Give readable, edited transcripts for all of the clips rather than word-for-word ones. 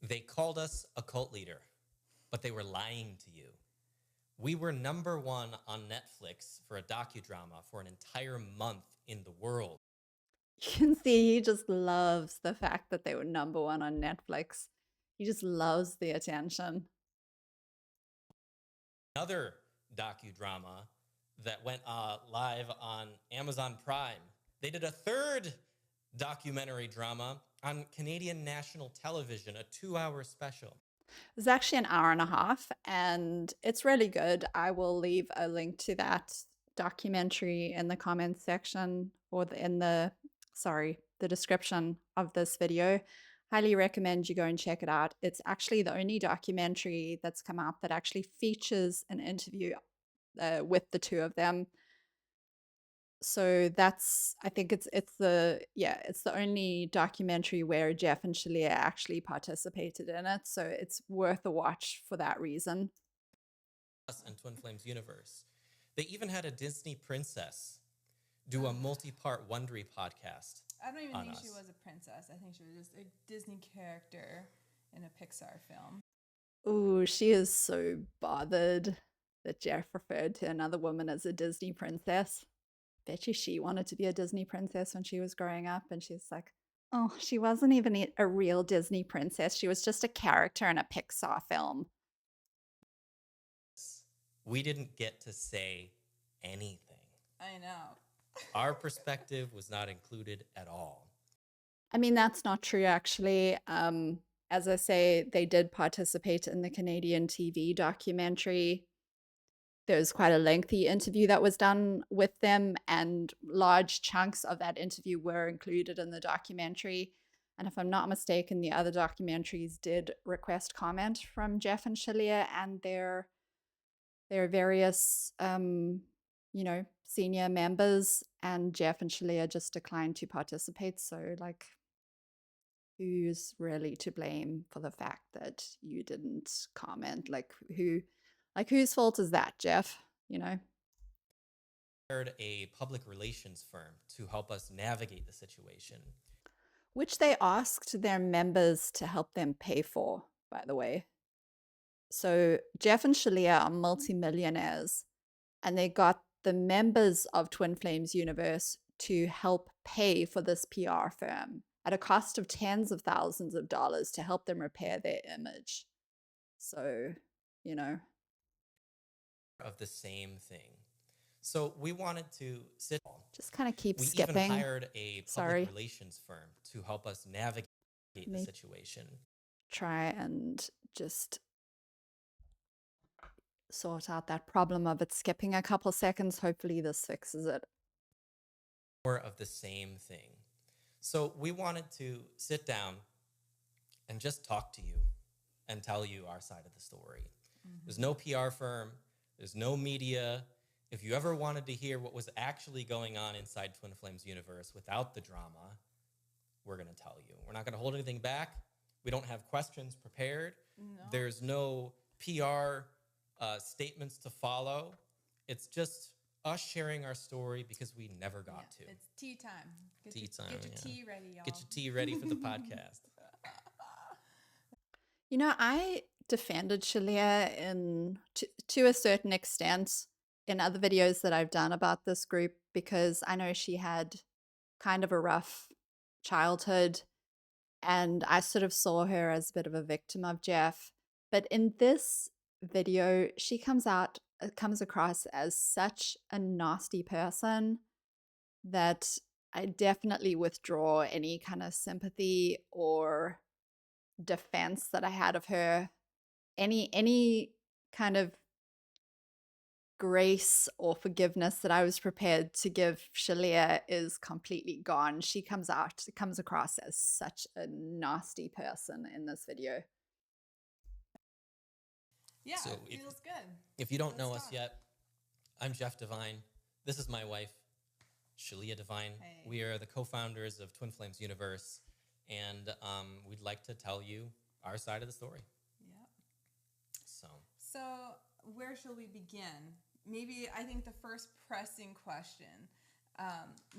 They called us a cult leader, but they were lying to you. We were #1 on Netflix for a docudrama for an entire month in the world. You can see he just loves the fact that they were #1 on Netflix. He just loves the attention. Another docudrama that went live on Amazon Prime. They did a third documentary drama on Canadian national television, a 2-hour special. It's actually an hour and a half, and it's really good. I will leave a link to that documentary in the comments section or the description of this video. Highly recommend you go and check it out. It's actually the only documentary that's come out that actually features an interview with the two of them. So I think it's the only documentary where Jeff and Shaleia actually participated in it. So it's worth a watch for that reason. Us and Twin Flames universe. They even had a Disney princess do a multi-part Wondery podcast. I don't even think us. she was a princess. I think she was just a Disney character in a Pixar film. Ooh, she is so bothered that Jeff referred to another woman as a Disney princess. Bet you she wanted to be a Disney princess when she was growing up, and she's like, oh, she wasn't even a real Disney princess. She was just a character in a Pixar film. We didn't get to say anything. I know. Our perspective was not included at all. I mean, that's not true, actually. As I say, they did participate in the Canadian TV documentary. There was quite a lengthy interview that was done with them, and large chunks of that interview were included in the documentary. And if I'm not mistaken, the other documentaries did request comment from Jeff and Shaleia and their various, senior members, and Jeff and Shaleia just declined to participate. So, like, who's really to blame for the fact that you didn't comment? Whose fault is that, Jeff? You know? Hired a public relations firm to help us navigate the situation. Which they asked their members to help them pay for, by the way. So Jeff and Shaleia are multimillionaires, and they got the members of Twin Flames Universe to help pay for this PR firm at a cost of tens of thousands of dollars to help them repair their image. So, you know. Of the same thing. So we wanted to just kind of keep we skipping. even hired a public relations firm to help us navigate the situation. Try and just sort out that problem of it skipping a couple seconds. Hopefully this fixes it. More of the same thing. So we wanted to sit down and just talk to you and tell you our side of the story. Mm-hmm. There's no PR firm. There's no media. If you ever wanted to hear what was actually going on inside Twin Flames universe without the drama, we're going to tell you. We're not going to hold anything back. We don't have questions prepared. No. There's no PR statements to follow. It's just us sharing our story because we never got to. It's tea time. Get your tea ready, y'all. Get your tea ready for the podcast. You know, I defended Shaleia to a certain extent in other videos that I've done about this group, because I know she had kind of a rough childhood, and I sort of saw her as a bit of a victim of Jeff. But in this video, she comes across as such a nasty person that I definitely withdraw any kind of sympathy or defense that I had of her. Any kind of grace or forgiveness that I was prepared to give Shaleia is completely gone. She comes across as such a nasty person in this video. Yeah, so it feels good. If you don't know us yet, I'm Jeff Devine. This is my wife, Shaleia Devine. Hey. We are the co-founders of Twin Flames Universe, and we'd like to tell you our side of the story. Yeah. So where shall we begin? Maybe I think the first pressing question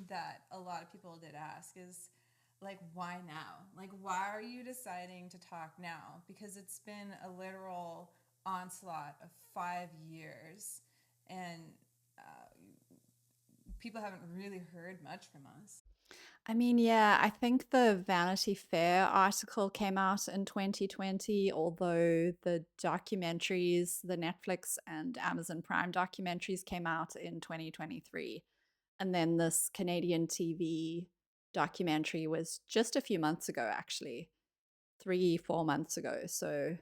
that a lot of people did ask is, like, why now? Like, why are you deciding to talk now? Because it's been a literal onslaught of 5 years, and people haven't really heard much from us. I mean, yeah, I think the Vanity Fair article came out in 2020, although the documentaries, the Netflix and Amazon Prime documentaries came out in 2023. And then this Canadian TV documentary was just a few months ago, actually, 3, 4 months ago. So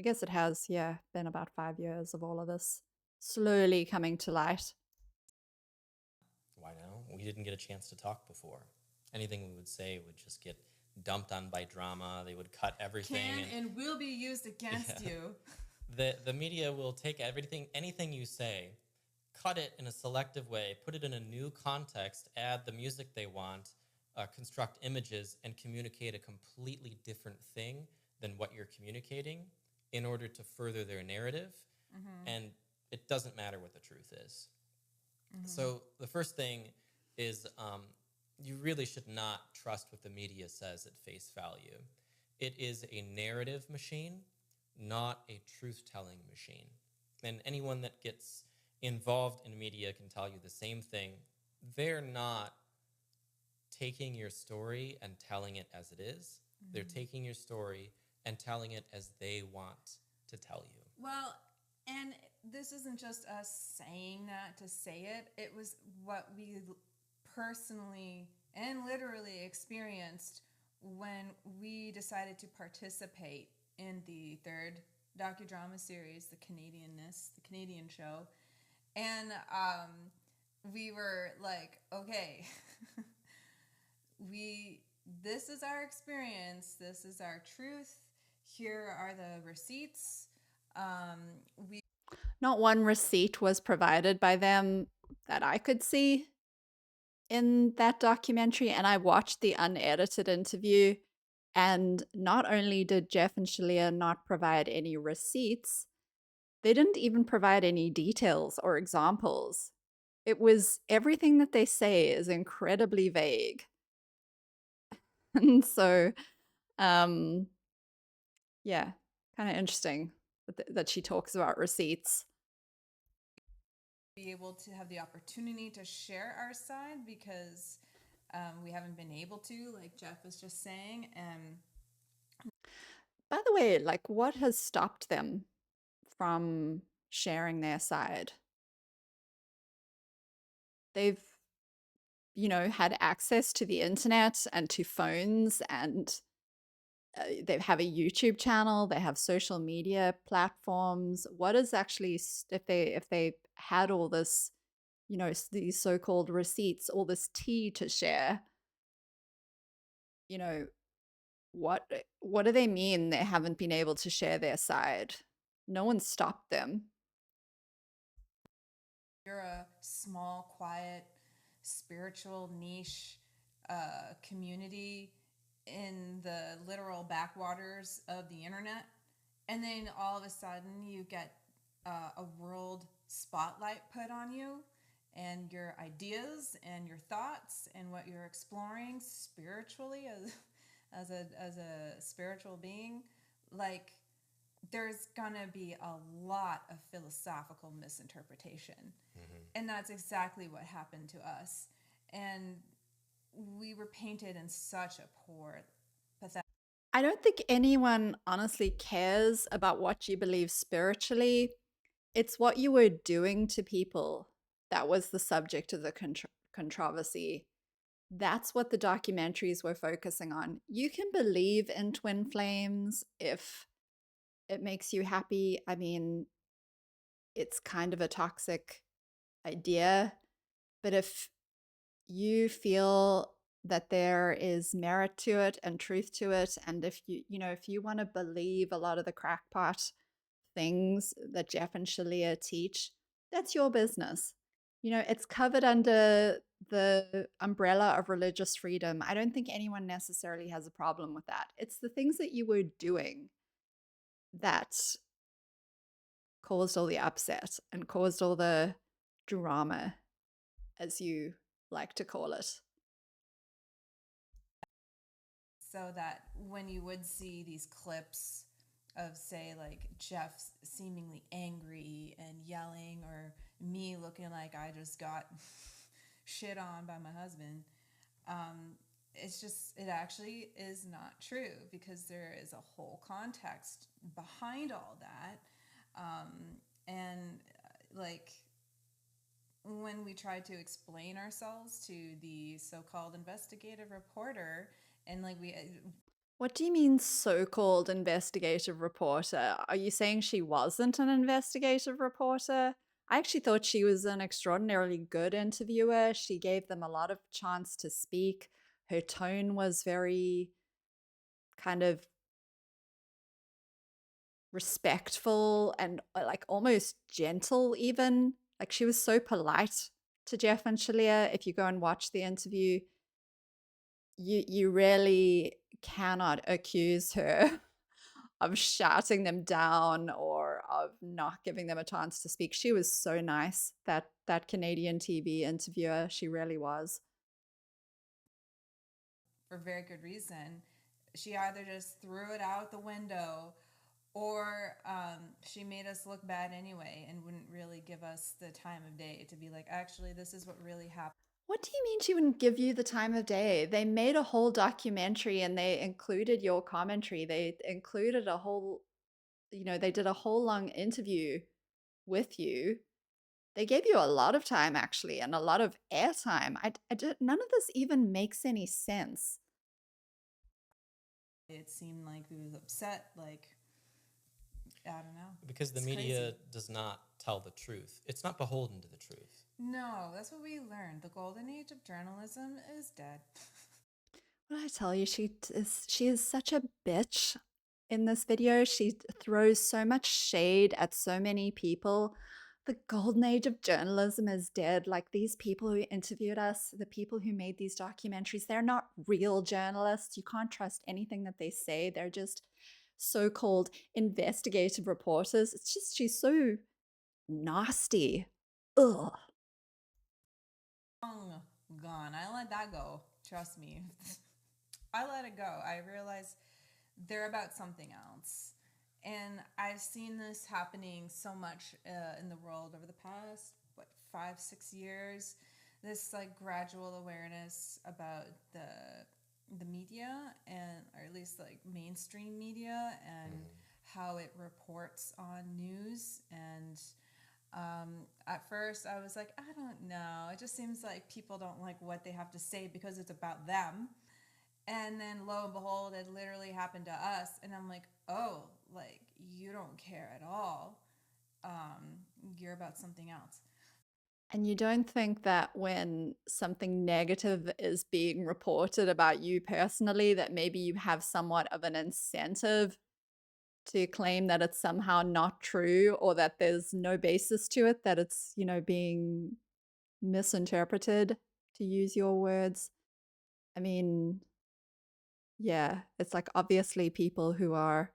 I guess it has, yeah, been about 5 years of all of this slowly coming to light. Why now? We didn't get a chance to talk before. Anything we would say would just get dumped on by drama. They would cut everything. And will be used against you. The media will take anything you say, cut it in a selective way, put it in a new context, add the music they want, construct images, and communicate a completely different thing than what you're communicating in order to further their narrative. Mm-hmm. And it doesn't matter what the truth is. Mm-hmm. So the first thing is you really should not trust what the media says at face value. It is a narrative machine, not a truth-telling machine. And anyone that gets involved in media can tell you the same thing. They're not taking your story and telling it as it is. Mm-hmm. They're taking your story and telling it as they want to tell you. Well, and this isn't just us saying that to say it. It was what we personally and literally experienced when we decided to participate in the third docudrama series, The Canadian show. And we were like, okay, this is our experience. This is our truth. Here are the receipts. Not one receipt was provided by them that I could see in that documentary, and I watched the unedited interview, and not only did Jeff and Shaleia not provide any receipts, they didn't even provide any details or examples. It was everything that they say is incredibly vague. And so, yeah, kind of interesting that she talks about receipts. Be able to have the opportunity to share our side because we haven't been able to, like Jeff was just saying. By the way, like, what has stopped them from sharing their side? They've, had access to the internet and to phones, and they have a YouTube channel, they have social media platforms. What is actually, if they had all this, these so-called receipts, all this tea to share, what do they mean they haven't been able to share their side? No one stopped them. You're a small, quiet, spiritual niche community in the literal backwaters of the internet, and then all of a sudden you get a world spotlight put on you, and your ideas and your thoughts and what you're exploring spiritually as a spiritual being, like, there's gonna be a lot of philosophical misinterpretation. Mm-hmm. And that's exactly what happened to us. And we were painted in such a poor, pathetic. I don't think anyone honestly cares about what you believe spiritually. It's what you were doing to people that was the subject of the controversy. That's what the documentaries were focusing on. You can believe in twin flames if it makes you happy. I mean, it's kind of a toxic idea, but if you feel that there is merit to it and truth to it, and if if you want to believe a lot of the crackpot things that Jeff and Shaleia teach, that's your business. It's covered under the umbrella of religious freedom. I don't think anyone necessarily has a problem with that. It's the things that you were doing that caused all the upset and caused all the drama, as you like to call it. so that when you would see these clips of, say, like Jeff seemingly angry and yelling, or me looking like I just got shit on by my husband, it's just, it actually is not true, because there is a whole context behind all that. And like, when we tried to explain ourselves to the so-called investigative reporter, and like we What do you mean, so-called investigative reporter? Are you saying she wasn't an investigative reporter? I actually thought she was an extraordinarily good interviewer. She gave them a lot of chance to speak. Her tone was very kind of respectful and like almost gentle, even. Like she was so polite to Jeff and Shaleia. If you go and watch the interview, you really cannot accuse her of shouting them down or of not giving them a chance to speak. She was so nice, that Canadian TV interviewer. She really was. for very good reason, she either just threw it out the window, or she made us look bad anyway and wouldn't really give us the time of day to be like, actually, this is what really happened. What do you mean she wouldn't give you the time of day? They made a whole documentary and they included your commentary. They included a whole, they did a whole long interview with you. They gave you a lot of time actually and a lot of airtime. None of this even makes any sense. It seemed like we was upset, like, I don't know. Because the It's media crazy. does not tell the truth. It's not beholden to the truth. No, that's what we learned. The golden age of journalism is dead. What did I tell you? She is such a bitch in this video. She throws so much shade at so many people. The golden age of journalism is dead. Like these people who interviewed us, the people who made these documentaries, they're not real journalists. You can't trust anything that they say. They're just so-called investigative reporters. It's just, she's so nasty. Ugh. Long gone. I let that go. Trust me. I let it go. I realized they're about something else. And I've seen this happening so much in the world over the past, 5-6 years. This like gradual awareness about the media, and or at least like mainstream media, and how it reports on news. And at first I was like, I don't know, it just seems like people don't like what they have to say because it's about them. And then lo and behold, it literally happened to us. And I'm like, oh, like, you don't care at all. You're about something else. And you don't think that when something negative is being reported about you personally, that maybe you have somewhat of an incentive to claim that it's somehow not true or that there's no basis to it, that it's, being misinterpreted, to use your words? I mean, yeah, it's like obviously people who are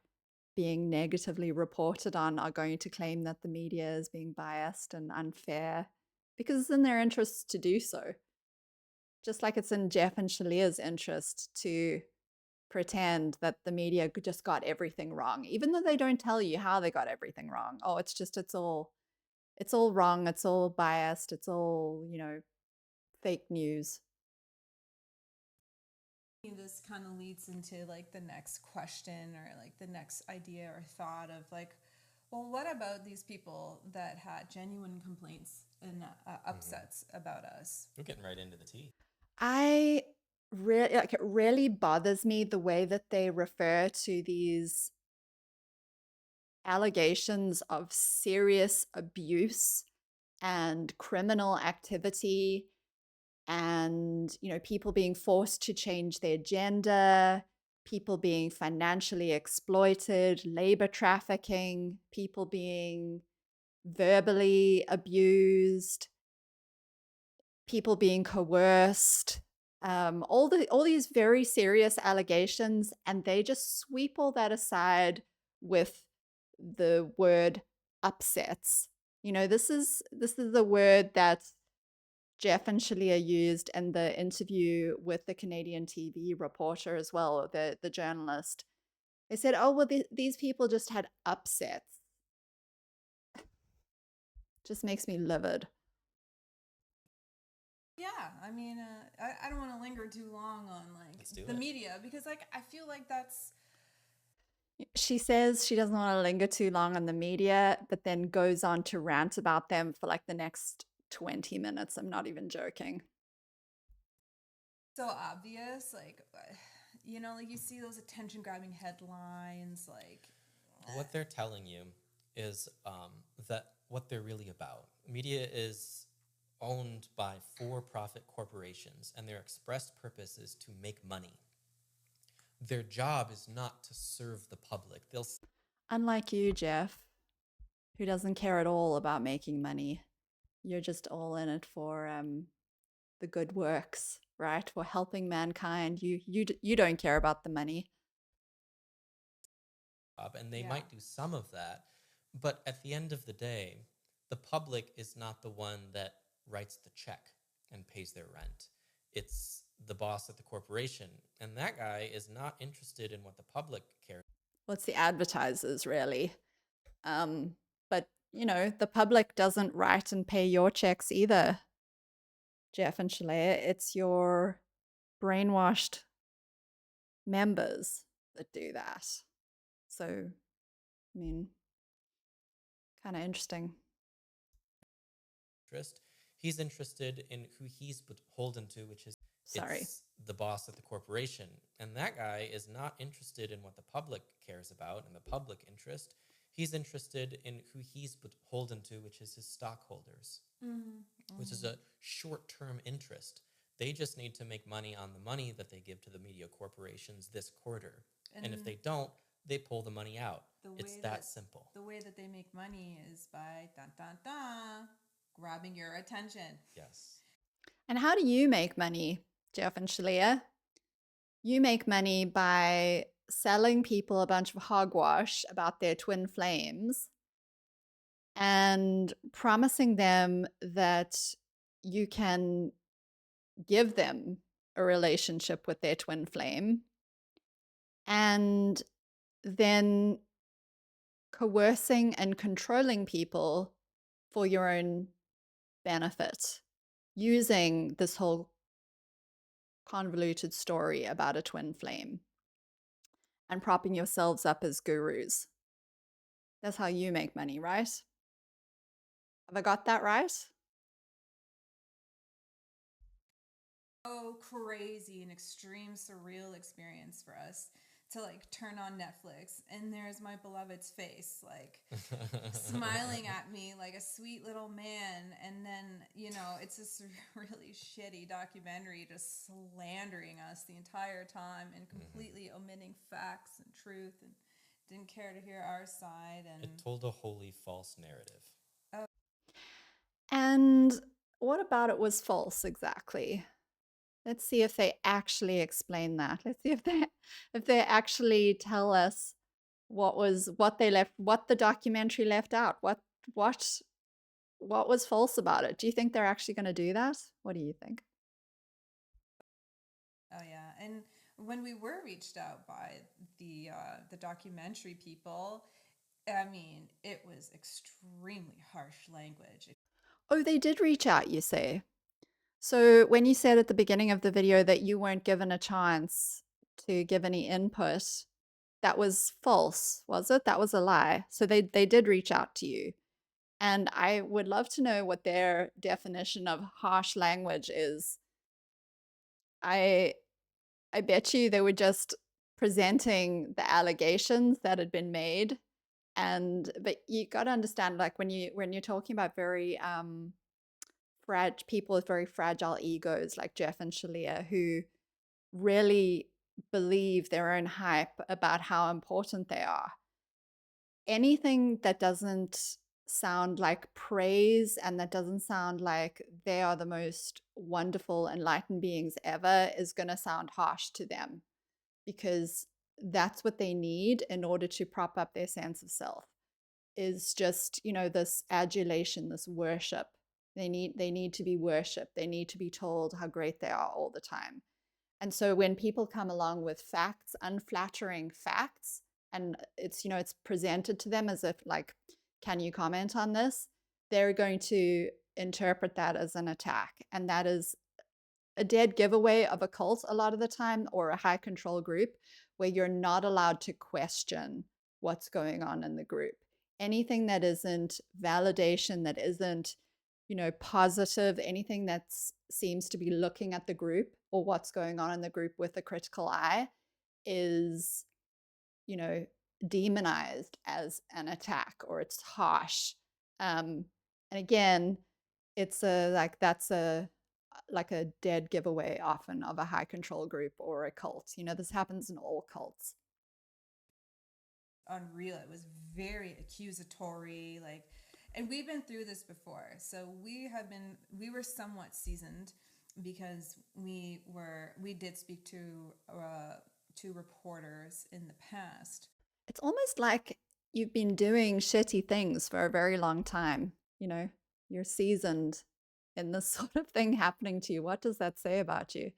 being negatively reported on are going to claim that the media is being biased and unfair because it's in their interests to do so. Just like it's in Jeff and Shaleia's interest to pretend that the media just got everything wrong, even though they don't tell you how they got everything wrong. Oh, it's all wrong, it's all biased, it's all, fake news. This kind of leads into like the next question, or like the next idea or thought of like, well, what about these people that had genuine complaints and upsets about us? We're getting right into the tea. I really like it really bothers me the way that they refer to these allegations of serious abuse and criminal activity and people being forced to change their gender, people being financially exploited, labor trafficking, people being verbally abused, people being coerced, all these very serious allegations, and they just sweep all that aside with the word upsets. This is the word that Jeff and Shaleia used in the interview with the Canadian TV reporter as well, the journalist. They said, oh, well, these people just had upsets. Just makes me livid. Yeah, I mean, I don't want to linger too long on Let's do the it. media because I feel like that's She says she doesn't want to linger too long on the media, but then goes on to rant about them for like the next 20 minutes. I'm not even joking. so obvious. Like you see those attention grabbing headlines. What they're telling you is that what they're really about. Media is owned by for-profit corporations, and their express purpose is to make money. Their job is not to serve the public. Unlike you, Jeff, who doesn't care at all about making money. You're just all in it for the good works, right? For helping mankind. You don't care about the money. And they Yeah. might do some of that, but at the end of the day, the public is not the one that writes the check and pays their rent. It's the boss at the corporation, and that guy is not interested in what the public cares. Well, it's the advertisers, really. But, the public doesn't write and pay your checks either, Jeff and Shaleia. It's your brainwashed members that do that. So, I mean, kind of interesting. He's interested in who he's beholden to, which is Sorry. it's the boss at the corporation. And that guy is not interested in what the public cares about and the public interest. He's interested in who he's beholden to, which is his stockholders, which is a short-term interest. They just need to make money on the money that they give to the media corporations this quarter. And if they don't, they pull the money out. It's that simple. The way that they make money is by grabbing your attention. Yes. And how do you make money, Jeff and Shaleia? You make money by selling people a bunch of hogwash about their twin flames and promising them that you can give them a relationship with their twin flame and then coercing and controlling people for your own benefit using this whole convoluted story about a twin flame and propping yourselves up as gurus. That's how you make money, right? Have I got that right? So crazy and extreme surreal experience for us to turn on Netflix and there's my beloved's face smiling at me like a sweet little man, and then it's this really shitty documentary just slandering us the entire time and completely omitting facts and truth and didn't care to hear our side, and It told a wholly false narrative. And what about it was false exactly? Let's see if they actually explain that. Let's see if they actually tell us what the documentary left out. What was false about it? Do you think they're actually going to do that? What do you think? oh yeah, and when we were reached out by the documentary people, I mean, it was extremely harsh language. Oh, they did reach out, you say. So when you said at the beginning of the video that you weren't given a chance to give any input, that was false, was it? That was a lie. So they did reach out to you. And I would love to know what their definition of harsh language is. I bet you they were just presenting the allegations that had been made. But you got to understand, like when you're talking about very people with very fragile egos like Jeff and Shaleia, who really believe their own hype about how important they are. Anything that doesn't sound like praise and that doesn't sound like they are the most wonderful, enlightened beings ever is going to sound harsh to them, because that's what they need in order to prop up their sense of self, is just, this adulation, this worship. They need to be worshipped. They need to be told how great they are all the time. And so when people come along with facts, unflattering facts, and it's presented to them as if like, can you comment on this? They're going to interpret that as an attack. And that is a dead giveaway of a cult a lot of the time, or a high control group, where you're not allowed to question what's going on in the group. Anything that isn't validation, that isn't, positive, anything that seems to be looking at the group or what's going on in the group with a critical eye is, you know, demonized as an attack, or it's harsh. And again, it's a like that's a like a dead giveaway often of a high control group or a cult. This happens in all cults. Unreal. It was very accusatory, like, and we've been through this before. So we were somewhat seasoned because we did speak to reporters in the past. It's almost like you've been doing shitty things for a very long time. You're seasoned in this sort of thing happening to you. What does that say about you?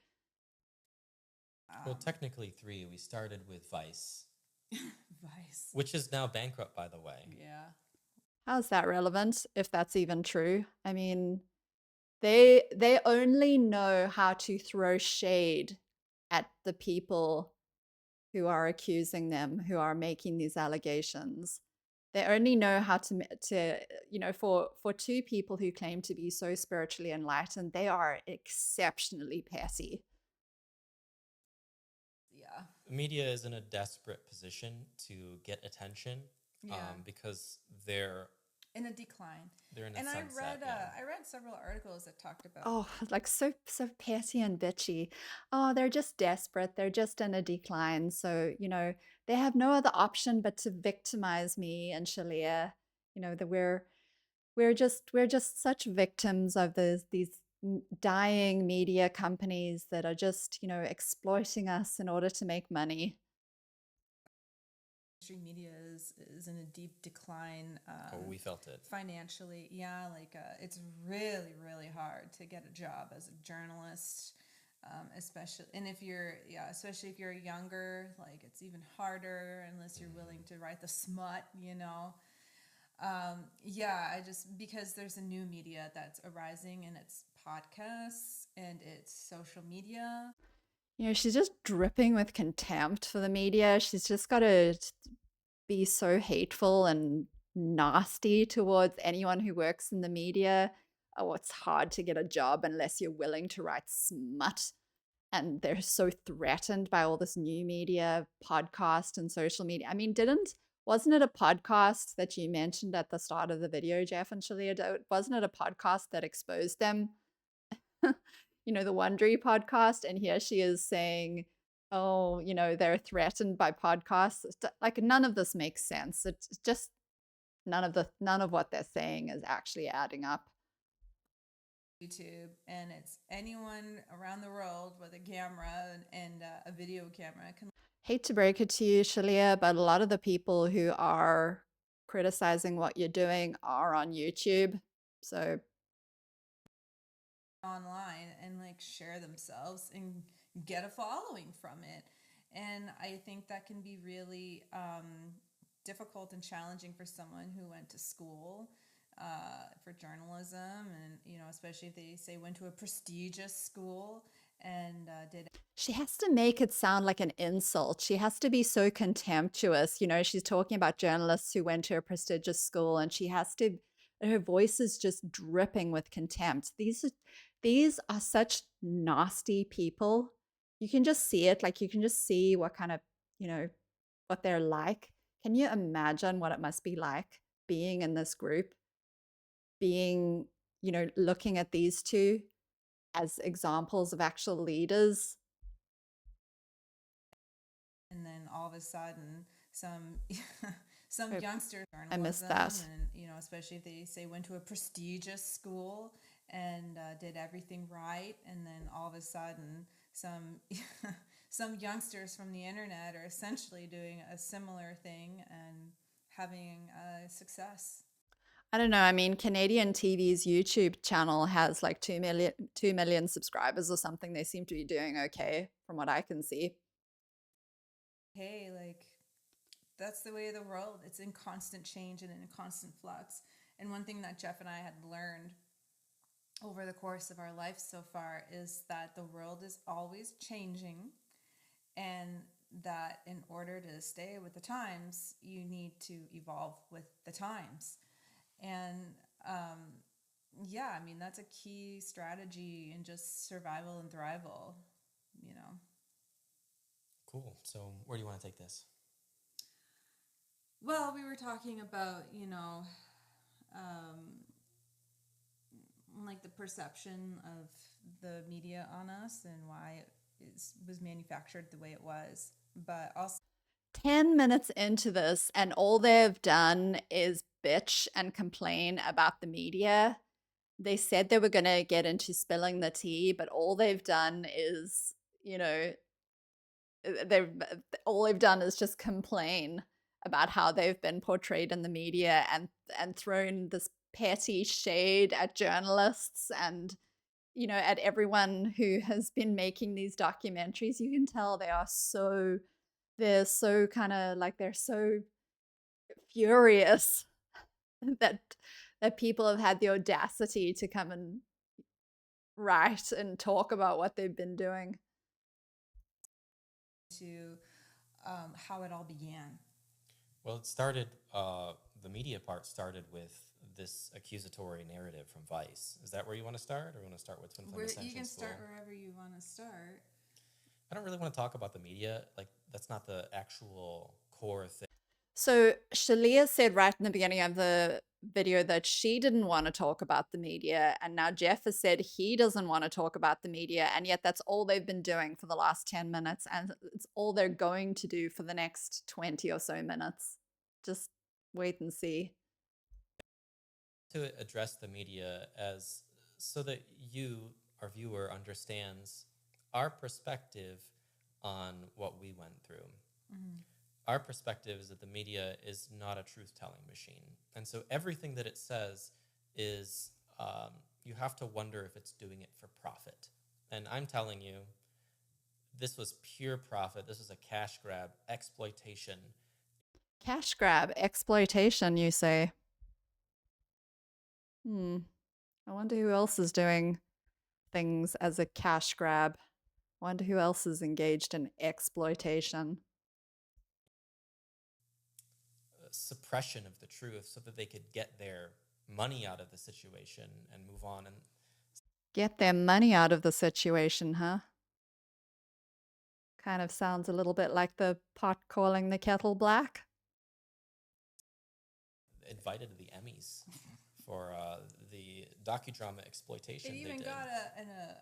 Well, technically 3. We started with Vice, Vice. which is now bankrupt, by the way. Yeah. How's that relevant, if that's even true? I mean, they only know how to throw shade at the people who are accusing them, who are making these allegations. They only know how for 2 people who claim to be so spiritually enlightened, they are exceptionally petty. Yeah. Media is in a desperate position to get attention, because they're in a decline. They're in a and sunset. I read several articles that talked about. Oh, like so petty and bitchy. Oh, they're just desperate. They're just in a decline. So, they have no other option but to victimize me and Shaleia. That we're just such victims of these dying media companies that are just, exploiting us in order to make money. Mainstream media is in a deep decline. We felt it financially. Yeah, like it's really, really hard to get a job as a journalist, especially if you're younger. Like it's even harder unless you're willing to write the smut. I just because there's a new media that's arising, and it's podcasts and it's social media. She's just dripping with contempt for the media. She's just got to be so hateful and nasty towards anyone who works in the media. Oh, it's hard to get a job unless you're willing to write smut. And they're so threatened by all this new media, podcast and social media. I mean, wasn't it a podcast that you mentioned at the start of the video, Jeff and Shaleia? Wasn't it a podcast that exposed them? The Wondery podcast, and here she is saying, oh, they're threatened by podcasts. Like, none of this makes sense. It's just none of what they're saying is actually adding up. YouTube, and it's anyone around the world with a camera and a video camera can. Hate to break it to you, Shaleia, but a lot of the people who are criticizing what you're doing are on YouTube. So online and like share themselves and get a following from it. And I think that can be really difficult and challenging for someone who went to school for journalism, and especially if they say went to a prestigious school and did. She has to make it sound like an insult. She has to be so contemptuous. She's talking about journalists who went to a prestigious school, and her voice is just dripping with contempt. These are such nasty people. You can just see it. Like, you can just see what kind of, what they're like. Can you imagine what it must be like being in this group? Being, looking at these 2 as examples of actual leaders. And then all of a sudden, some youngsters. I missed that. And especially if they say went to a prestigious school and did everything right, and then all of a sudden, some youngsters from the internet are essentially doing a similar thing and having success. I don't know. I mean, Canadian TV's YouTube channel has like 2 million subscribers or something. They seem to be doing okay from what I can see. Hey, like that's the way of the world. It's in constant change and in constant flux. And one thing that Jeff and I had learned over the course of our life so far is that the world is always changing, and that in order to stay with the times, you need to evolve with the times. And yeah, I mean, that's a key strategy in just survival and thrival, you know. Cool. So where do you want to take this? Well, we were talking about, like the perception of the media on us and why was manufactured the way it was. But also, 10 minutes into this, and all they've done is bitch and complain about the media. They said they were going to get into spilling the tea, but all they've done is, they've all they've done is just complain about how they've been portrayed in the media, and thrown this petty shade at journalists and at everyone who has been making these documentaries. You can tell they're so kind of like they're so furious that people have had the audacity to come and write and talk about what they've been doing. to how it all began. Well, it started, the media part started with this accusatory narrative from Vice. Is that where you want to start, or you want to start with Twin Flame Ascension You can School? start wherever you want to start. I don't really want to talk about the media. Like, that's not the actual core thing. So Shaleia said right in the beginning of the video that she didn't want to talk about the media, and now Jeff has said he doesn't want to talk about the media, and yet that's all they've been doing for the last 10 minutes, and it's all they're going to do for the next 20 or so minutes. Just wait and see. To address the media as so that you, our viewer, understands our perspective on what we went through. Mm-hmm. Our perspective is that the media is not a truth-telling machine. And so everything that it says is, you have to wonder if it's doing it for profit. And I'm telling you, this was pure profit. This was a cash grab, exploitation. Cash grab, exploitation, you say? I wonder who else is doing things as a cash grab. Wonder who else is engaged in exploitation. Suppression of the truth so that they could get their money out of the situation and move on. And get their money out of the situation, huh? Kind of sounds a little bit like the pot calling the kettle black. invited to the Emmys for the docudrama exploitation. It even did. got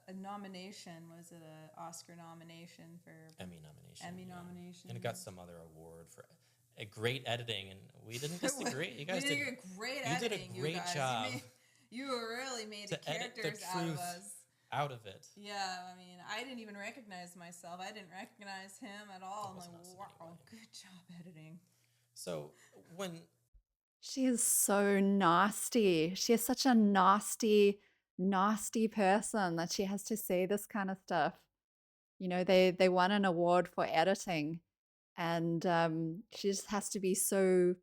a nomination. Was it an Oscar nomination for Emmy nomination? Emmy yeah. nomination, and it got some other award for a great editing, and we didn't disagree. You guys did did a great you editing. did a great job. You really made to the edit the characters out of truth us. Out of it. Yeah, I mean, I didn't even recognize myself. I didn't recognize him at all. I'm like, wow, anyway. good job editing. So when she is so nasty, she is such a nasty, nasty person that she has to say this kind of stuff. They won an award for editing, and she just has to be so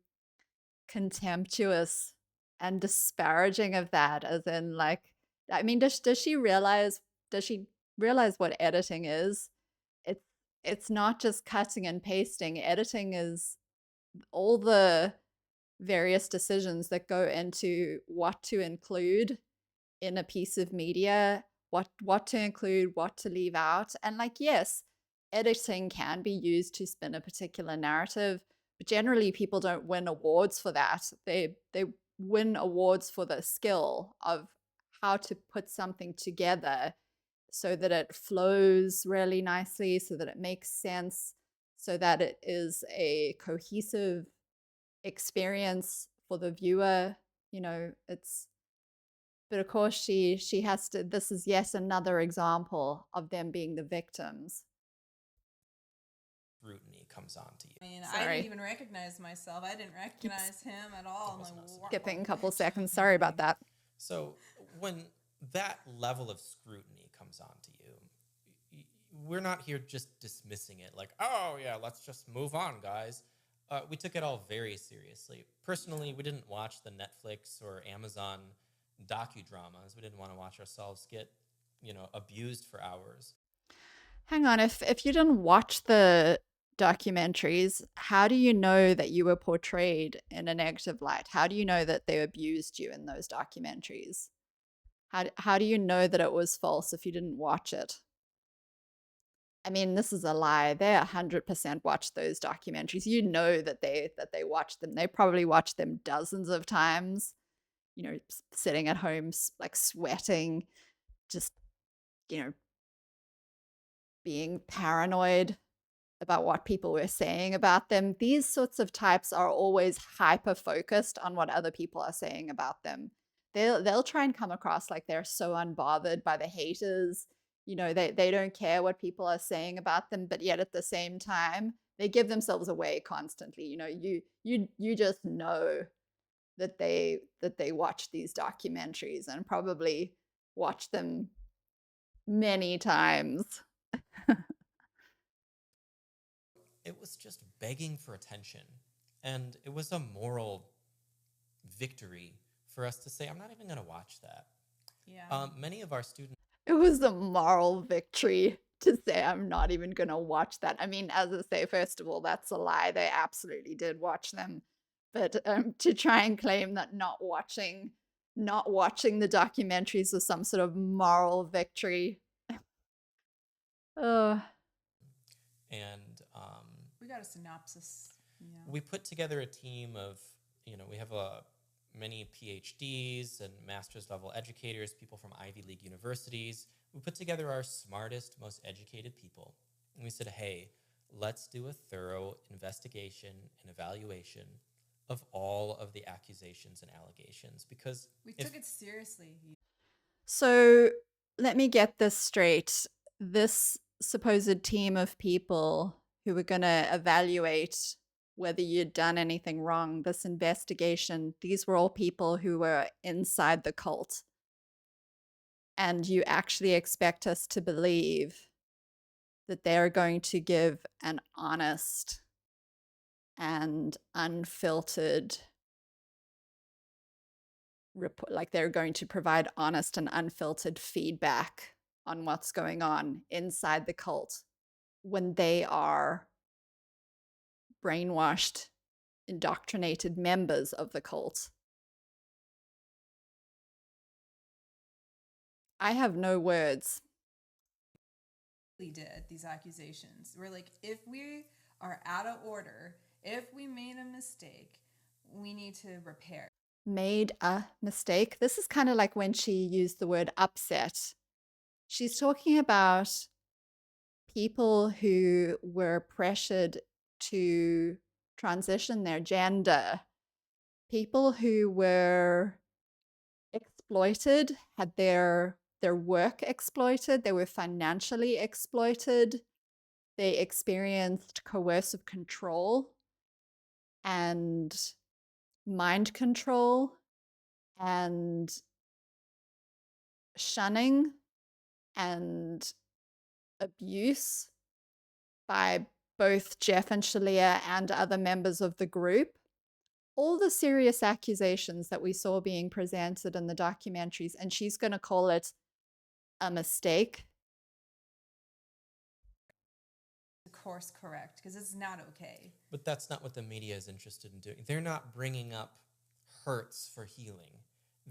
contemptuous and disparaging of that, as in, like, I mean, does she realize what editing is? It's not just cutting and pasting. Editing is all the various decisions that go into what to include in a piece of media, what to include, what to leave out. And, like, yes, editing can be used to spin a particular narrative, but generally people don't win awards for that. They win awards for the skill of how to put something together so that it flows really nicely, so that it makes sense, so that it is a cohesive experience for the viewer. But of course she has to, this is yet another example of them being the victims. scrutiny come comes on to you. I mean, I Sorry. didn't even recognize myself. I didn't recognize him at all. I'm was like, an us. "Wow." Skipping a couple seconds. Sorry about that. So when that level of scrutiny comes on to you, we're not here just dismissing it like, oh yeah, let's just move on, guys. We took it all very seriously. Personally, we didn't watch the Netflix or Amazon docudramas. We didn't want to watch ourselves get, abused for hours. Hang on, if you didn't watch the documentaries, how do you know that you were portrayed in a negative light? How do you know that they abused you in those documentaries? How do you know that it was false if you didn't watch it? I mean, this is a lie. They 100% watched those documentaries. You know that they watched them. They probably watched them dozens of times. Sitting at home, like sweating, just being paranoid about what people were saying about them. These sorts of types are always hyper focused on what other people are saying about them. They'll try and come across like they're so unbothered by the haters. They don't care what people are saying about them, but yet at the same time, they give themselves away constantly. You just know that they watch these documentaries and probably watch them many times. It was just begging for attention. And it was a moral victory for us to say, I'm not even going to watch that. Yeah. Many of our students. It was a moral victory to say, I'm not even going to watch that. I mean, as I say, first of all, that's a lie. They absolutely did watch them. But to try and claim that not watching the documentaries was some sort of moral victory. And We got a synopsis. Yeah. we put together a team of, we have many PhDs and master's level educators, people from Ivy League universities. We put together our smartest, most educated people. And we said, hey, let's do a thorough investigation and evaluation of all of the accusations and allegations, because We took it seriously. So let me get this straight. This supposed team of people who were going to evaluate whether you'd done anything wrong, this investigation, these were all people who were inside the cult. And you actually expect us to believe that they're going to give an honest and unfiltered report, like they're going to provide honest and unfiltered feedback on what's going on inside the cult when they are brainwashed, indoctrinated members of the cult. I have no words. We did these accusations. We're like, if we are out of order, if we made a mistake, we need to repair. Made a mistake. This is kind of like when she used the word upset. She's talking about people who were pressured to transition their gender, people who were exploited, had their work exploited, they were financially exploited, they experienced coercive control and mind control and shunning and abuse by both Jeff and Shaleia and other members of the group. All the serious accusations that we saw being presented in the documentaries, and she's going to call it a mistake. Course correct, because it's not okay. But that's not what the media is interested in doing. They're not bringing up hurts for healing.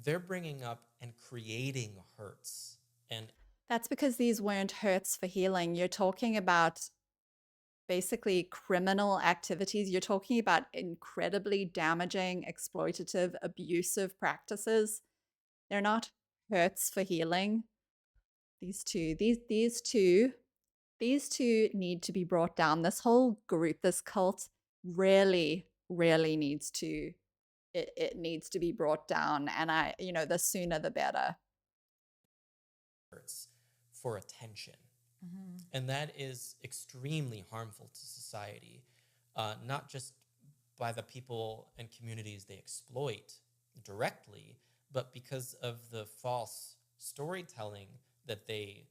They're bringing up and creating hurts. And that's because these weren't hurts for healing. You're talking about basically criminal activities. You're talking about incredibly damaging, exploitative, abusive practices. They're not hurts for healing. These two need to be brought down. This whole group, this cult, really needs to, it needs to be brought down. And the sooner the better. For attention. Mm-hmm. And that is extremely harmful to society. not just by the people and communities they exploit directly, but because of the false storytelling that they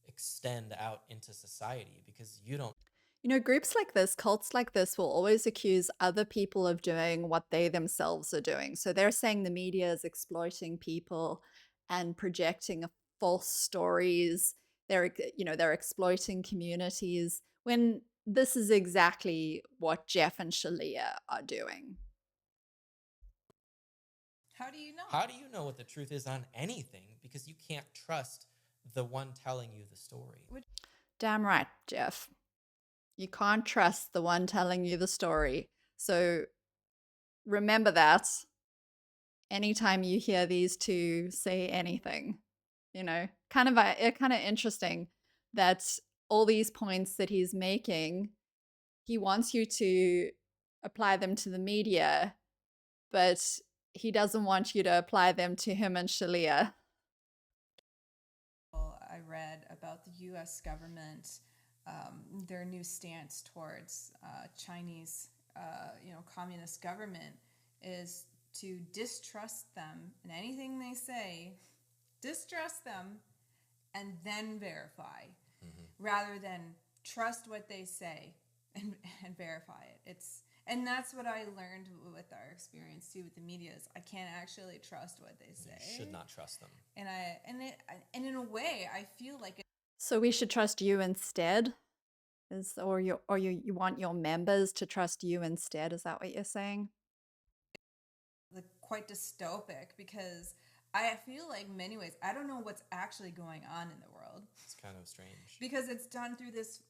extend out into society. Because you don't. You know, groups like this, cults like this, will always accuse other people of doing what they themselves are doing. So they're saying the media is exploiting people and projecting false stories. They're exploiting communities when this is exactly what Jeff and Shaleia are doing. How do you know? How do you know what the truth is on anything? Because you can't trust the one telling you the story. Damn right, Jeff. You can't trust the one telling you the story. So remember that anytime you hear these two say anything, kind of interesting that all these points that he's making, he wants you to apply them to the media, but he doesn't want you to apply them to him and Shaleia. I read about the U.S. government, their new stance towards Chinese, communist government is to distrust them in anything they say, distrust them, and then verify, rather than trust what they say and verify it. And that's what I learned with our experience too with the media is I can't actually trust what they say. You should not trust them. And in a way, I feel like So we should trust you instead, or you want your members to trust you instead? Is that what you're saying? quite dystopic because I feel like in many ways I don't know what's actually going on in the world. It's kind of strange because it's done through this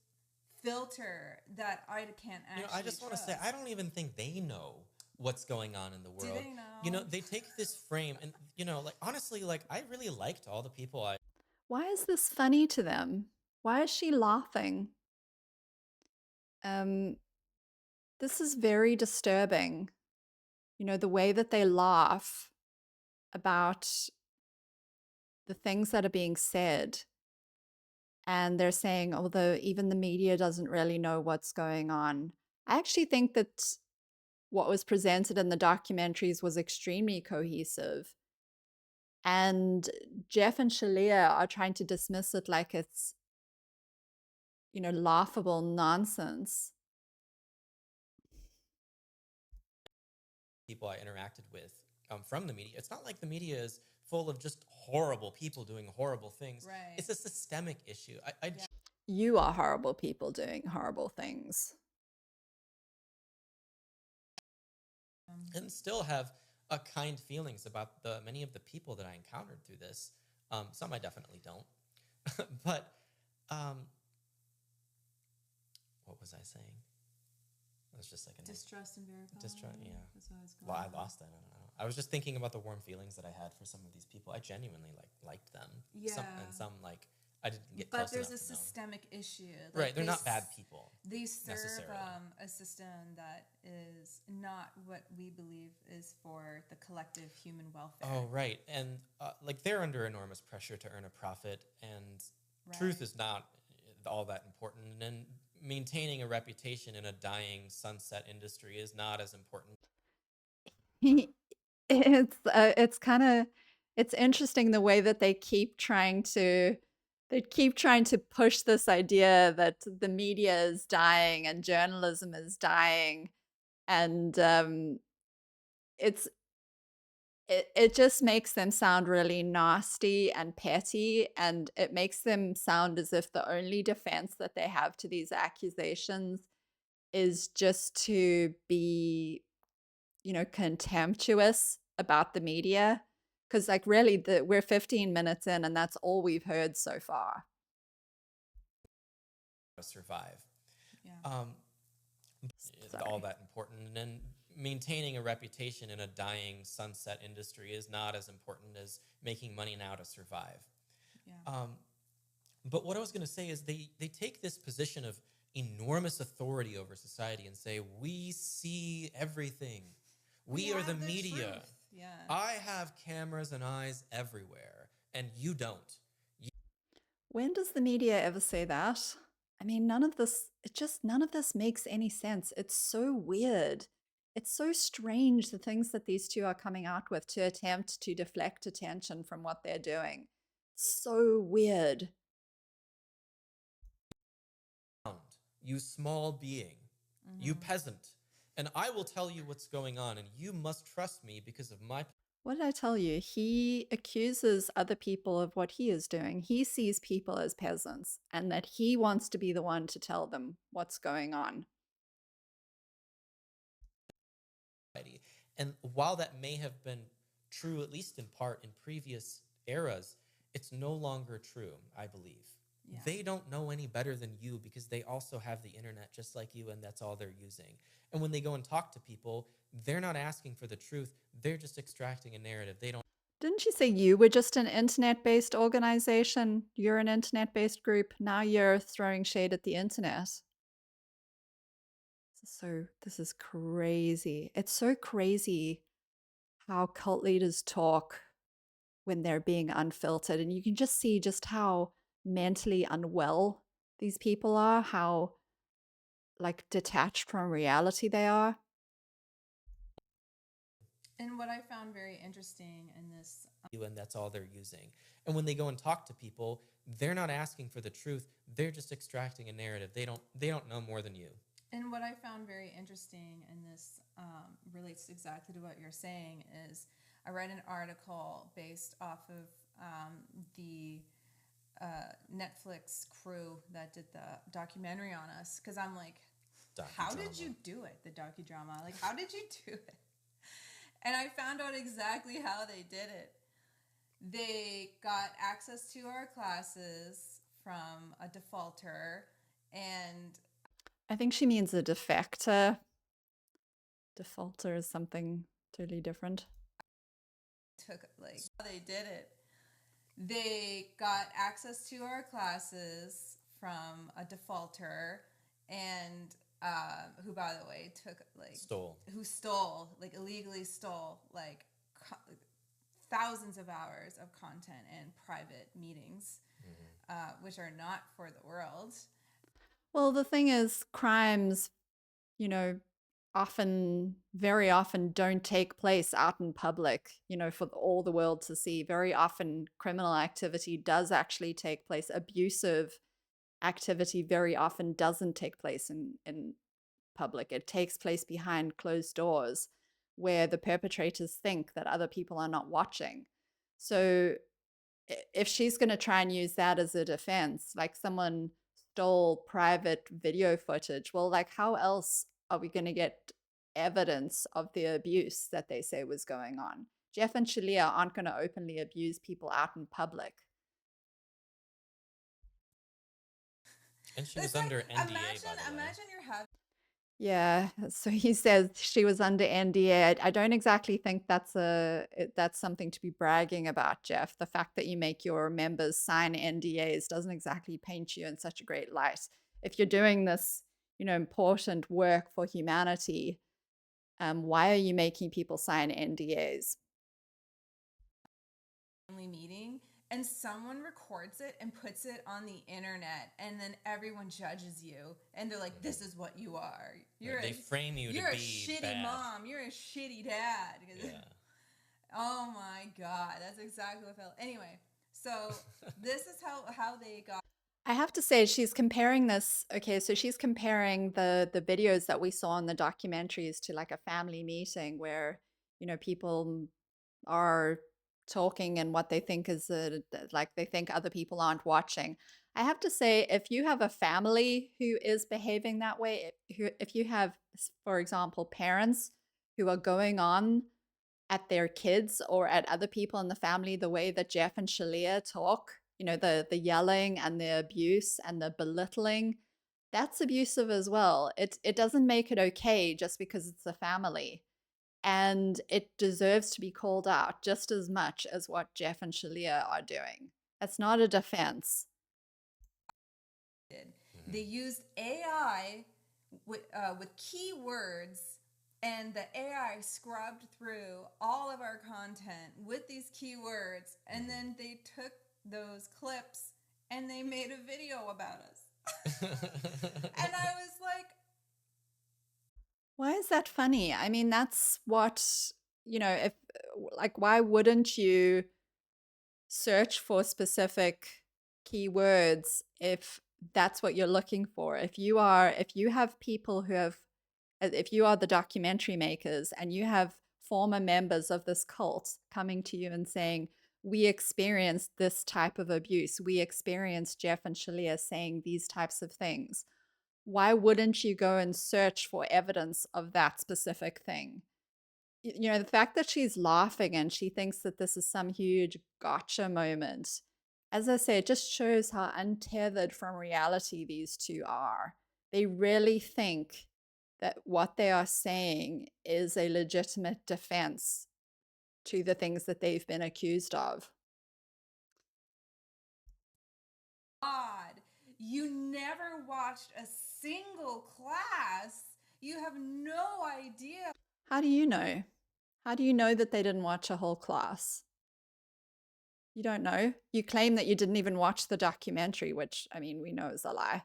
filter that I can't actually. I just want to say I don't even think they know what's going on in the world. Do they know? They take this frame and honestly, I really liked all the people I. Why is this funny to them? Why is she laughing? This is very disturbing. The way that they laugh about the things that are being said. And they're saying, although even the media doesn't really know what's going on. I actually think that what was presented in the documentaries was extremely cohesive. And Jeff and Shaleia are trying to dismiss it like it's, laughable nonsense. People I interacted with from the media. It's not like the media is full of just horrible people doing horrible things. Right. It's a systemic issue. You are horrible people doing horrible things. And still have kind feelings about many of the people that I encountered through this. Some I definitely don't. But what was I saying? It was just like a distrust and verify. Distrust, yeah. That's what I was going Well, I lost it. I don't know. I was just thinking about the warm feelings that I had for some of these people. I genuinely liked them. Yeah. Some I didn't get but close there's enough a to know. systemic issue. Right, they're not bad people. They serve necessarily. A system that is not what we believe is for the collective human welfare. Oh, right. And they're under enormous pressure to earn a profit, and truth is not all that important. And maintaining a reputation in a dying sunset industry is not as important. It's interesting the way that they keep trying to push this idea that the media is dying and journalism is dying, and it just makes them sound really nasty and petty, and it makes them sound as if the only defense that they have to these accusations is just to be contemptuous about the media, because really we're 15 minutes in and that's all we've heard so far. Survive. Yeah. All that important. And maintaining a reputation in a dying sunset industry is not as important as making money now to survive. Yeah. But what I was going to say is they take this position of enormous authority over society and say, we see everything. We are the media. Truth. Yeah. I have cameras and eyes everywhere, and you don't. When does the media ever say that? I mean, none of this makes any sense. It's so weird. It's so strange the things that these two are coming out with to attempt to deflect attention from what they're doing. So weird. You small being, you peasant, and I will tell you what's going on, and you must trust me because of my. What did I tell you? He accuses other people of what he is doing. He sees people as peasants and that he wants to be the one to tell them what's going on. And while that may have been true, at least in part, in previous eras, it's no longer true, I believe. Yeah. They don't know any better than you because they also have the internet just like you, and that's all they're using. And when they go and talk to people, they're not asking for the truth. They're just extracting a narrative. They don't. Didn't you say you were just an internet-based organization? You're an internet-based group. Now you're throwing shade at the internet. This is crazy. It's so crazy how cult leaders talk when they're being unfiltered. And you can just see just how mentally unwell these people are, how like detached from reality they are. And what I found very interesting in this, You, and that's all they're using. And when they go and talk to people, they're not asking for the truth. They're just extracting a narrative. They don't know more than you. and what I found very interesting in this relates exactly to what you're saying is I read an article based off of the Netflix crew that did the documentary on us because I'm like, how did you do it? The docudrama, like how did you do it? And I found out exactly how they did it. They got access to our classes from a defaulter, and I think she means a defector. Defaulter is something totally different. took like how they did it. They got access to our classes from a defaulter, and who, by the way, illegally stole like thousands of hours of content and private meetings, which are not for the world. Well, the thing is, crimes, very often don't take place out in public, for all the world to see. Very often, criminal activity does actually take place. Abusive activity very often doesn't take place in public. It takes place behind closed doors where the perpetrators think that other people are not watching. So if she's going to try and use that as a defense, like someone stole private video footage, well, like how else are we going to get evidence of the abuse that they say was going on? Jeff and Shaleia aren't going to openly abuse people out in public. And she was under NDA, by the way. Imagine you're having. Yeah, so he says she was under NDA. I don't exactly think that's something to be bragging about, Jeff. The fact that you make your members sign NDAs doesn't exactly paint you in such a great light. If you're doing this, important work for humanity, why are you making people sign NDAs? Meeting and someone records it and puts it on the internet, and then everyone judges you, and they're like, "This is what you are. They frame you. You're to a be shitty bad. mom. You're a shitty dad." Yeah. Oh my god, that's exactly what I felt. Anyway, so this is how they got. I have to say, she's comparing this. Okay, so she's comparing the videos that we saw in the documentaries to like a family meeting where people are talking and what they think is like they think other people aren't watching. I have to say, if you have a family who is behaving that way, if you have, for example, parents who are going on at their kids or at other people in the family the way that Jeff and Shaleia talk, the yelling and the abuse and the belittling, that's abusive as well. It doesn't make it okay just because it's a family. And it deserves to be called out just as much as what Jeff and Shaleia are doing. That's not a defense. They used AI with keywords, and the AI scrubbed through all of our content with these keywords, and then they took those clips and they made a video about us. And I was like, Why is that funny? I mean, that's what, if like, why wouldn't you search for specific keywords if that's what you're looking for? If you have people who have, if you are the documentary makers and you have former members of this cult coming to you and saying, we experienced this type of abuse, we experienced Jeff and Shaleia saying these types of things, why wouldn't you go and search for evidence of that specific thing? The fact that she's laughing and she thinks that this is some huge gotcha moment, as I say, it just shows how untethered from reality these two are. They really think that what they are saying is a legitimate defense to the things that they've been accused of. God, you never watched a single class. You have no idea. How do you know? How do you know that they didn't watch a whole class? You don't know. You claim that you didn't even watch the documentary, which, I mean, we know is a lie.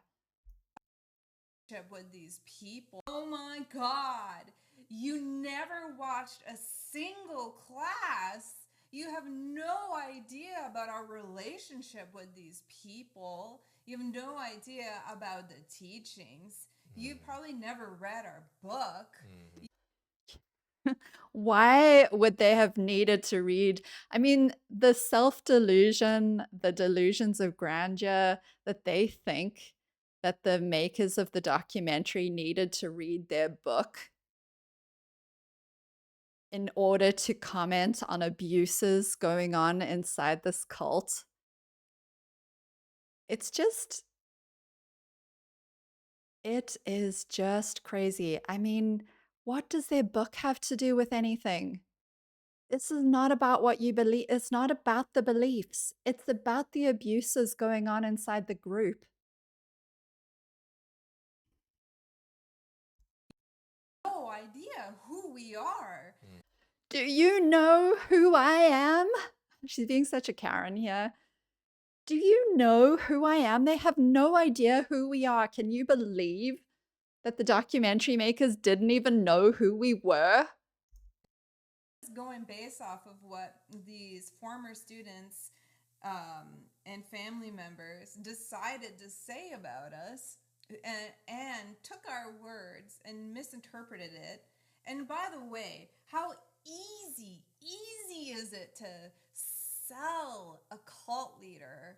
With these people. Oh my God. You never watched a single class. You have no idea about our relationship with these people. You have no idea about the teachings. You probably never read our book. Why would they have needed to read? I mean, the self delusion, the delusions of grandeur that they think that the makers of the documentary needed to read their book in order to comment on abuses going on inside this cult. It's just, it is just crazy. I mean, what does their book have to do with anything? This is not about what you believe. It's not about the beliefs. It's about the abuses going on inside the group. No idea who we are. Do you know who I am? She's being such a Karen here. Do you know who I am? They have no idea who we are. Can you believe that the documentary makers didn't even know who we were? Going based off of what these former students and family members decided to say about us, and took our words and misinterpreted it. And by the way, how easy is it to sell a cult leader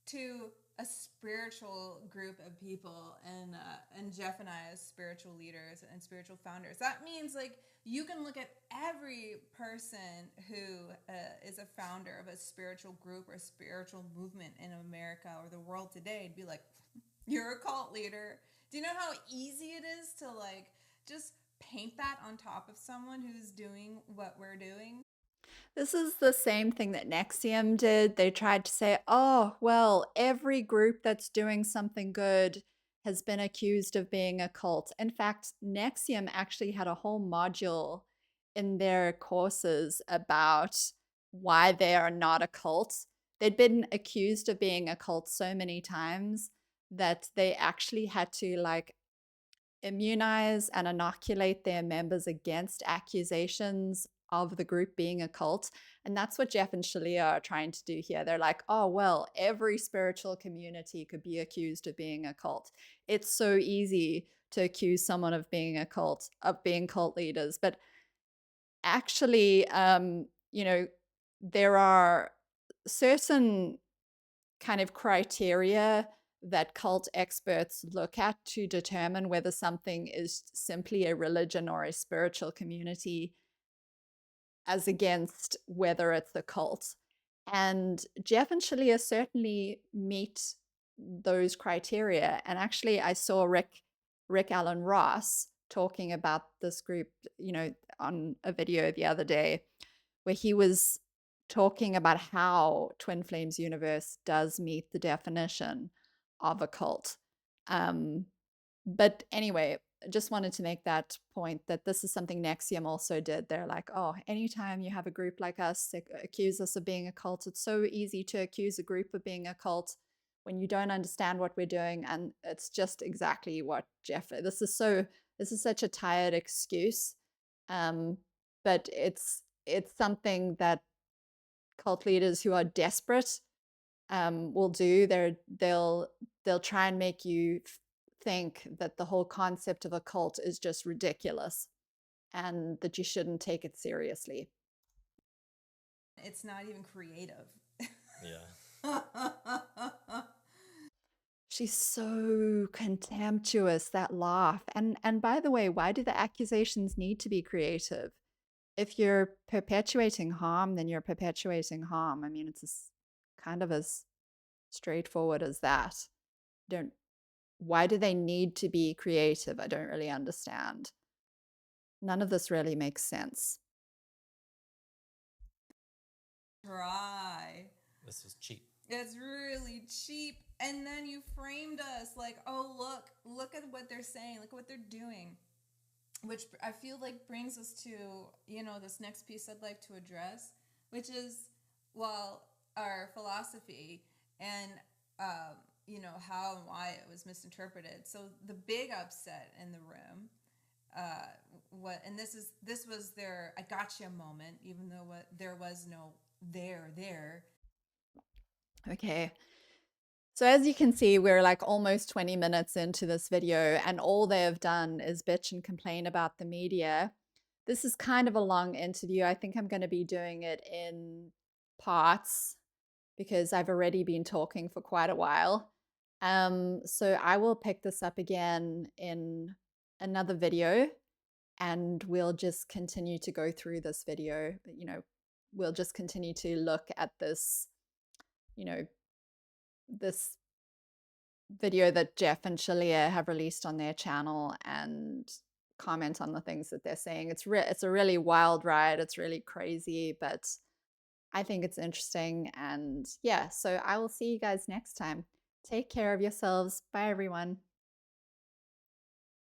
to a spiritual group of people, and Jeff and I as spiritual leaders and spiritual founders? That means, like, you can look at every person who is a founder of a spiritual group or a spiritual movement in America or the world today and be like, you're a cult leader. Do you know how easy it is to, like, just paint that on top of someone who's doing what we're doing? This is the same thing that Nexium did. They tried to say, oh, well, every group that's doing something good has been accused of being a cult. In fact, Nexium actually had a whole module in their courses about why they are not a cult. They'd been accused of being a cult so many times that they actually had to, like, immunize and inoculate their members against accusations of the group being a cult. And that's what Jeff and Shaleia are trying to do here. They're like, oh, well, every spiritual community could be accused of being a cult. It's so easy to accuse someone of being a cult, of being cult leaders. But actually, there are certain kind of criteria that cult experts look at to determine whether something is simply a religion or a spiritual community, as against whether it's a cult. And Jeff and Shaleia certainly meet those criteria. And actually, I saw Rick Allen Ross talking about this group, on a video the other day, where he was talking about how Twin Flames Universe does meet the definition of a cult. But anyway, I just wanted to make that point that this is something Nexium also did. They're like, oh, anytime you have a group like us accuse us of being a cult, it's so easy to accuse a group of being a cult. when you don't understand what we're doing. And it's just exactly what Jeff, this is such a tired excuse. But it's something that cult leaders who are desperate will do. They'll try and make you think that the whole concept of a cult is just ridiculous and that you shouldn't take it seriously. It's not even creative. Yeah. She's so contemptuous, that laugh. And by the way, why do the accusations need to be creative? If you're perpetuating harm, then you're perpetuating harm. I mean, it's kind of as straightforward as that. Why do they need to be creative? I don't really understand. None of this really makes sense. Try. This was cheap. It's really cheap. And then you framed us like, oh, look at what they're saying. Look at what they're doing. Which I feel like brings us to, this next piece I'd like to address, which is, our philosophy and, how and why it was misinterpreted. So the big upset in the room, this was their I gotcha moment, even though there was no there. Okay. So as you can see, we're like almost 20 minutes into this video, and all they have done is bitch and complain about the media. This is kind of a long interview. I think I'm going to be doing it in parts because I've already been talking for quite a while. So I will pick this up again in another video, and we'll just continue to go through this video. We'll just continue to look at this, this video that Jeff and Shaleia have released on their channel and comment on the things that they're saying. It's a really wild ride. It's really crazy, but I think it's interesting. And yeah, so I will see you guys next time. Take care of yourselves. Bye, everyone.